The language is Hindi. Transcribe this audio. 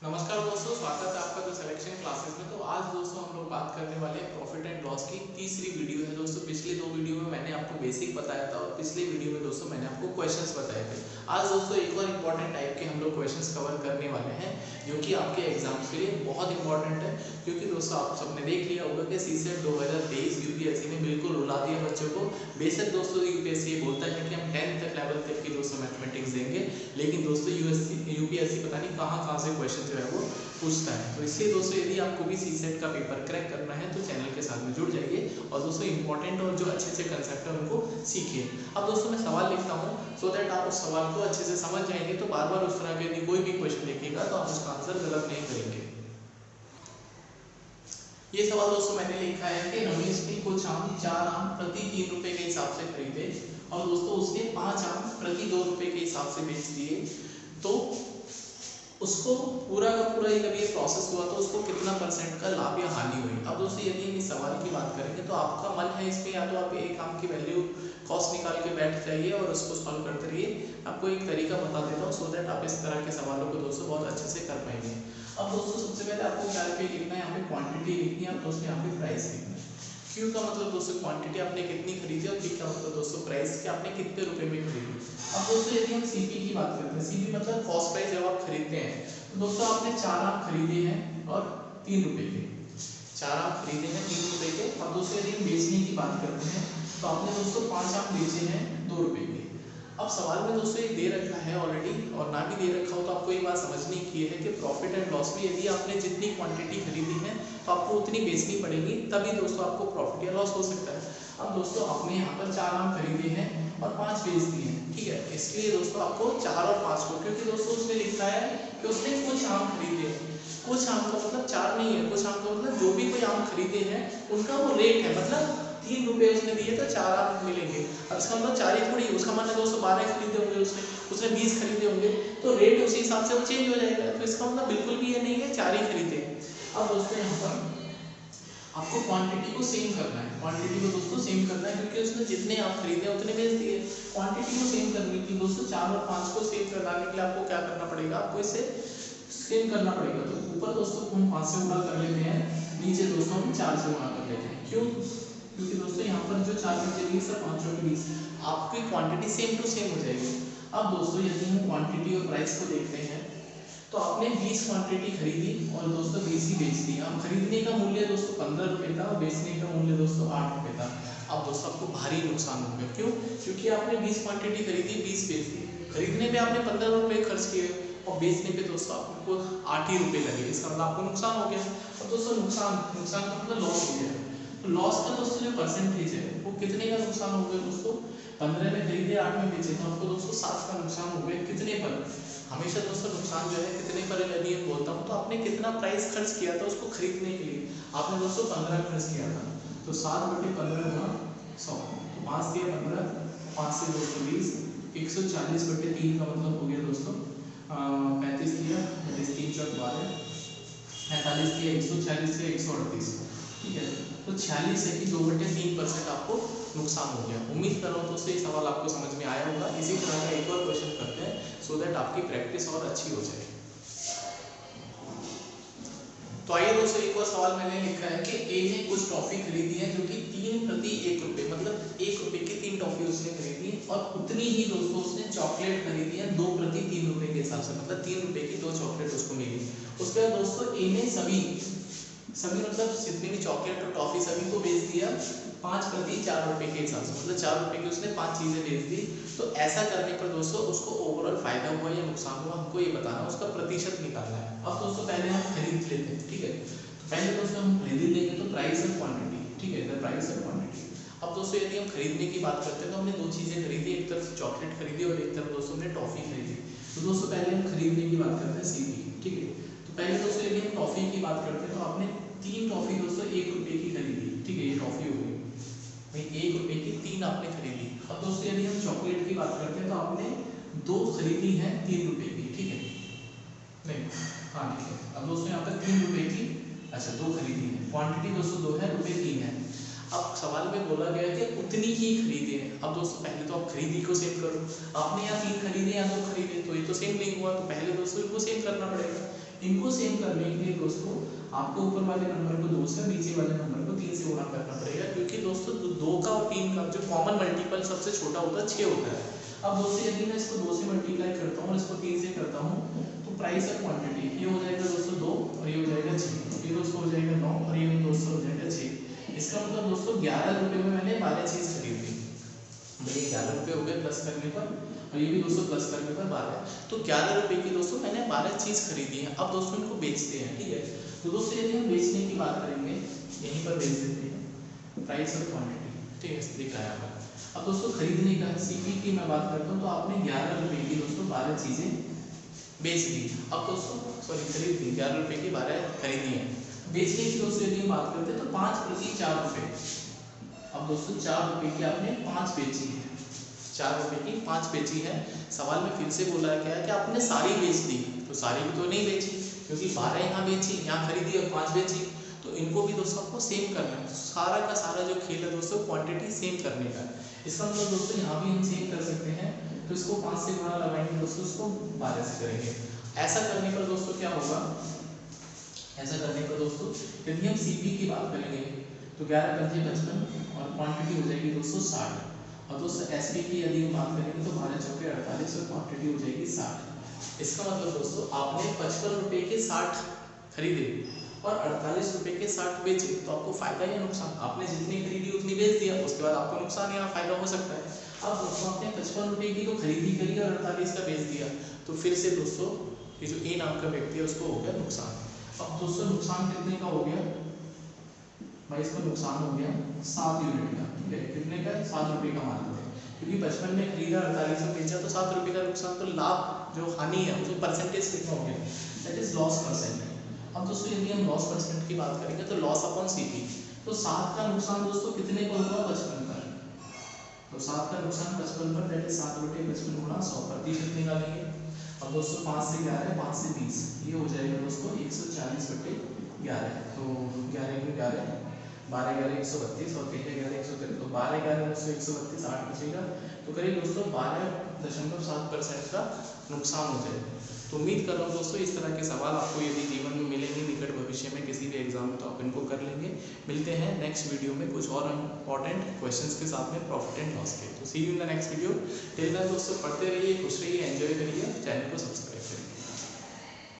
नमस्कार दोस्तों, स्वागत है आपका द सिलेक्शन क्लासेस में। तो आज दोस्तों हम लोग बात करने वाले हैं प्रॉफिट एंड लॉस की तीसरी वीडियो है दोस्तों। पिछले दो वीडियो में मैंने आपको बेसिक बताया था और पिछले वीडियो में दोस्तों मैंने आपको क्वेश्चंस बताए थे। आज दोस्तों एक और इम्पॉर्टेंट टाइप के हम लोग क्वेश्चंस कवर करने वाले हैं जो कि आपके एग्जाम्स के लिए बहुत इंपॉर्टेंट है। क्योंकि दोस्तों आप सबने देख लिया होगा कि सीसेट 2023 यूपीएससी ने बिल्कुल रुला दिया बच्चों को। बेशक दोस्तों यूपीएससी बोलता है कि हम 10th तक लेवल तक की दोस्तों मैथमेटिक्स देंगे, लेकिन दोस्तों यूपीएससी पता नहीं कहाँ से क्वेश्चन जो है वो पूछता है। तो इसलिए दोस्तों यदि आपको भी सीसेट का पेपर क्रैक करना है तो चैनल के साथ में जुड़ जाइए और दोस्तों इंपॉर्टेंट और जो अच्छे अच्छे कंसेप्ट है उनको सीखिए। अब दोस्तों मैं सवाल लिखता हूँ सो दैट आप उस सवाल को अच्छे से समझ जाएंगे। तो बार बार उस तरह के यदि कोई भी क्वेश्चन लिखिएगा तो आप उसका आंसर गलत नहीं करेंगे। ये सवाल दोस्तों मैंने लिखा है कि रमेश ने कुछ आम 4 आम प्रति 3 रुपए के हिसाब से खरीदे और दोस्तों उसने 5 आम प्रति 2 रुपए के हिसाब से बेच दिए। तो उसको पूरा का पूरा जब ये प्रोसेस हुआ तो उसको कितना % का लाभ या हानि हुई। अब दोस्तों यदि हम इस सवाल की बात करेंगे तो आपका मन है इसमें या तो आप एक आम की वैल्यू कॉस्ट निकाल के बैठ जाइए और उसको सॉल्व करते रहिए। आपको एक तरीका बता देता हूँ सो दैट आप इस तरह के सवालों को दोस्तों बहुत अच्छे से कर पाएंगे। अब दोस्तों सबसे पहले आपको क्या लिखना है, यहाँ पे क्वांटिटी लिखनी है और दोस्तों यहाँ पे प्राइस लिखना है। क्यू का मतलब दोस्तों क्वांटिटी आपने कितनी खरीदी और पी का मतलब दोस्तों प्राइस कि आपने कितने रुपए में खरीदी। अब दोस्तों यदि हम सीपी की बात करते हैं, सीपी मतलब कॉस्ट प्राइस जब आप खरीदते हैं तो दोस्तों आपने 4 आम खरीदे हैं और 3 रुपए के, 4 आम खरीदे हैं 3 रुपए के। और दोस्तों यदि हम बेचने की बात करते हैं तो आपने दोस्तों 5 आम बेचे हैं 2 रुपए के। अब सवाल में दोस्तों ये दे रखा है ऑलरेडी, और ना भी दे रखा हो तो आपको ये बात समझनी की है कि प्रॉफिट एंड लॉस में यदि आपने जितनी क्वांटिटी खरीदी है तो आपको उतनी बेचनी पड़ेगी, तभी दोस्तों आपको प्रॉफिट या लॉस हो सकता है। अब दोस्तों आपने यहाँ पर 4 आम खरीदे हैं और 5 बेच दिए हैं, ठीक है। इसके लिए दोस्तों आपको 4 और 5 को, क्योंकि दोस्तों उसने लिखा है कि उसने कुछ आम खरीदे हैं। कुछ आम का मतलब 4 नहीं है, कुछ आम का मतलब जो भी कोई आम खरीदे हैं उनका वो रेट है, मतलब 3 रुपए उसने दिए तो 4 आम मिलेंगे। अब इसका मतलब 4 ही थोड़ी, उसका मतलब दोस्तों 12 खरीदे होंगे, उसने 20 खरीदे होंगे तो रेट उसी हिसाब से वो चेंज हो जाएगा। तो इसका मतलब बिल्कुल भी ये नहीं है 4 ही खरीदे। अब दोस्तों यहाँ पर आपको क्वांटिटी को सेम करना है, क्वांटिटी को दोस्तों सेम करना है क्योंकि उसने जितने आप खरीदे उतने बेच दिए। क्वांटिटी को सेम करने के लिए दोस्तों 4 और 5 को सेम करवाने के लिए आपको क्या करना पड़ेगा, आपको इसे सेम करना पड़ेगा। तो ऊपर दोस्तों हम 5 से गुणा कर लेते हैं, नीचे दोस्तों हम 4 से गुणा कर लेते हैं। क्यों? क्योंकि दोस्तों यहाँ पर जो 4 बचे 20 और 5 के 20 आपकी क्वांटिटी सेम टू सेम हो जाएगी। अब दोस्तों यदि हम क्वांटिटी और प्राइस को देखते हैं तो आपने 20 क्वांटिटी खरीदी और दोस्तों 20 ही बेच दी। अब खरीदने का मूल्य दोस्तों 15 रुपये था और बेचने का मूल्य दोस्तों 8 रुपये था। अब दोस्तों आपको भारी नुकसान हो गया। क्यों? क्योंकि आपने 20 क्वांटिटी खरीदी, 20 बेच दी। खरीदने पे आपने 15 रुपये खर्च किए और बेचने पे दोस्तों आपको 8 ही रुपये लगे, इसका मतलब आपको नुकसान हो गया। और दोस्तों नुकसान का मतलब लॉस हो गया। तो लॉस का दोस्तों जो परसेंटेज है वो कितने का नुकसान हो गया दोस्तों, 15 में खरीदे 8 में बेचे तो आपको दोस्तों 7 का नुकसान हो गया। कितने पर? हमेशा दोस्तों नुकसान जो है कितने पर यदि मैं बोलता हूँ तो आपने कितना प्राइस खर्च किया था उसको खरीदने के लिए, आपने दोस्तों 15 खर्च किया था तो 7/15 गुणा 100 तो 5 दिया 15, 5 से 220, 140/3 का मतलब हो गया दोस्तों 35 दिया, 3 चौक 12, 45 दिया, 140 से 138, ठीक है। तो 46 है कि 2/3% आपको नुकसान हो गया। उम्मीद कर रहा हूँ दोस्तों ये सवाल आपको समझ में आया होगा। इसी तरह का एक और क्वेश्चन करते हैं सो दैट आपकी प्रैक्टिस और अच्छी हो जाए। तो आइए दोस्तों एक और सवाल मैंने लिखा है कि ए ने कुछ टॉफी खरीदी है जो कि 3 प्रति 1 रुपये, मतलब 1 रुपये की 3 टॉफी उसने खरीदी और उतनी ही दोस्तों उसने चॉकलेट खरीदी है 2 प्रति 3 रुपये के हिसाब से, मतलब 3 रुपये की 2 चॉकलेट उसको मिली। उसके बाद दोस्तों ए ने सभी मतलब जितनी भी चॉकलेट और टॉफी सभी को बेच दिया 5 प्रति 4 रुपये के हिसाब से, मतलब 4 रुपये की उसने 5 चीज़ें बेच दी। तो ऐसा करने पर दोस्तों उसको ओवरऑल फायदा हुआ या नुकसान हुआ हमको ये बताना, उसका प्रतिशत निकालना है। अब दोस्तों पहले हम खरीद लेते हैं, ठीक है। तो पहले दोस्तों हम खरीद लेंगे तो प्राइस और क्वांटिटी, ठीक है, द प्राइस और क्वांटिटी। अब दोस्तों यदि हम खरीदने की बात करते हैं तो हमने 2 चीज़ें खरीदी, एक तरफ चॉकलेट खरीदी और एक तरफ दोस्तों हमने टॉफी खरीदी। तो दोस्तों पहले हम खरीदने की बात करते हैं सीपी, ठीक है। तो पहले दोस्तों यदि हम टॉफी की बात करते हैं तो आपने 3 टॉफी दोस्तों 1 रुपये की खरीदी, ठीक है, ये टॉफी हो गई भाई 1 रुपये की 3 आपने खरीदी। अब दोस्तों यदि हम चॉकलेट की बात करते हैं तो आपने 2 खरीदी है 3 रुपये की, ठीक है, नहीं हाँ ठीक है। अब दोस्तों यहाँ पर 3 रुपये की, अच्छा 2 खरीदी है, क्वांटिटी दोस्तों 2 है, रुपये 3 है। अब सवाल में बोला गया है कि उतनी ही खरीदे हैं। अब दोस्तों पहले तो आप खरीदी को सेम करो, आपने यहाँ 3 खरीदे या 2 खरीदे तो ये तो सेम नहीं हुआ, तो पहले दोस्तों इनको सेम करना पड़ेगा। इनको सेम करने के लिए दोस्तों आपको ऊपर वाले नंबर को 2 से, नीचे वाले नंबर को 3 से गुणा करना पड़ेगा, क्योंकि दोस्तों 2 का और 3 का जो कॉमन मल्टीपल सबसे छोटा होता है 6 होता है। अब दोस्तों यदि मैं इसको 2 से मल्टीप्लाई करता हूँ और इसको 3 से करता हूँ तो प्राइस और क्वांटिटी ये हो जाएगा दोस्तों 2 और ये हो जाएगा 6, ये दोस्तों हो जाएगा 9 और ये दोस्तों हो जाएगा 6। इसका मतलब दोस्तों 11 रुपये में मैंने 12 चीज़ खरीदी। ये 11 रुपये हो गए प्लस करने पर, और ये भी दोस्तों प्लस करने पर 12, तो 11 रुपये की दोस्तों मैंने 12 चीज़ खरीदी है। अब दोस्तों इनको बेचते हैं, ठीक है। तो दोस्तों यदि हम बेचने की बात करेंगे, यहीं पर बेच देते हैं प्राइस और क्वांटिटी, ठीक है, दिख रहा है यहाँ पर। अब दोस्तों खरीदने का सीपी की मैं बात करता हूँ, तो आपने 11 रुपये की दोस्तों 12 चीज़ें बेच दी। अब दोस्तों सॉरी खरीद दी, 11 रुपये की 12 खरीदी है। बेचने की दोस्तों यदि हम बात करते हैं तो 5 प्रति 4 रुपये। अब दोस्तों 4 रुपये की आपने 5 बेची है, 4 रुपये की 5 बेची है। सवाल में फिर से बोला गया है कि आपने सारी बेच दी, तो सारी भी तो नहीं बेची, क्योंकि 12 यहाँ बेची, यहाँ खरीदी और 5 बेची, तो इनको भी दोस्तों आपको सेम करना है। सारा का सारा जो खेल है दोस्तों क्वांटिटी सेम करने का है। इसका मतलब दोस्तों यहाँ भी हम सेम कर सकते हैं, तो इसको 5 से गुणा लगाएंगे दोस्तों, इसको 12 से करेंगे। ऐसा करने पर दोस्तों क्या होगा, ऐसा करने पर दोस्तों यदि हम सीपी की बात करेंगे तो 11 पंजे 55 और क्वांटिटी हो जाएगी दोस्तों 60, और दोस्तों एसपी की यदि हम बात करेंगे तो 12 चौके 48 और क्वांटिटी हो जाएगी 60। इसका मतलब दोस्तों आपने 55 रुपये के 60 खरीदे और 48 रुपये के 60 बेचे, तो आपको फायदा या नुकसान? आपने जितनी खरीदी उतनी बेच दिया, उसके बाद आपको नुकसान या फायदा हो सकता है। अब दोस्तों आपने 55 रुपये की तो खरीदी करी और 48 का बेच दिया, तो फिर से दोस्तों ये जो ए नाम का व्यक्ति है उसको हो गया नुकसान। अब दोस्तों नुकसान कितने का हो गया भाई, इसको नुकसान हो गया 7 यूनिट का, ठीक है। कितने का? 7 रुपये का मान लेते हैं, क्योंकि 55 में खरीदा 48 में बेचा, तो 7 रुपये का नुकसान। तो लाभ जो हानि है उसको परसेंटेज कितना हो गया, दैट इज लॉस परसेंट। अब दोस्तों यदि हम लॉस परसेंट की बात करेंगे तो लॉस अपॉन सीपी, तो 7 का नुकसान दोस्तों कितने पर हुआ? 55 पर, तो 7 का नुकसान 55 पर, दैट इज 7 रुपये 55 गुणा 100 पर, 30 निकालेंगे। अब दोस्तों 5 से 11, 5 से 20, ये हो जाएगा दोस्तों 140/11, तो 11 × 11 12 11 132 और 13 11 113, तो 12 11 दोस्तों 132, 8 बचेगा, तो करीब दोस्तों 12.7% का नुकसान हो जाएगा। तो उम्मीद कर रहा हूँ दोस्तों इस तरह के सवाल आपको यदि जीवन में मिलेंगे निकट भविष्य में किसी भी एग्जाम में, तो आप इनको कर लेंगे। मिलते हैं नेक्स्ट वीडियो में कुछ और इंपॉर्टेंट क्वेश्चंस के साथ में प्रॉफिट एंड लॉस के। तो see you in the next video. Till then दोस्तों पढ़ते रहिए, खुश रहिए, एंजॉय करिए, चैनल को सब्सक्राइब करिए।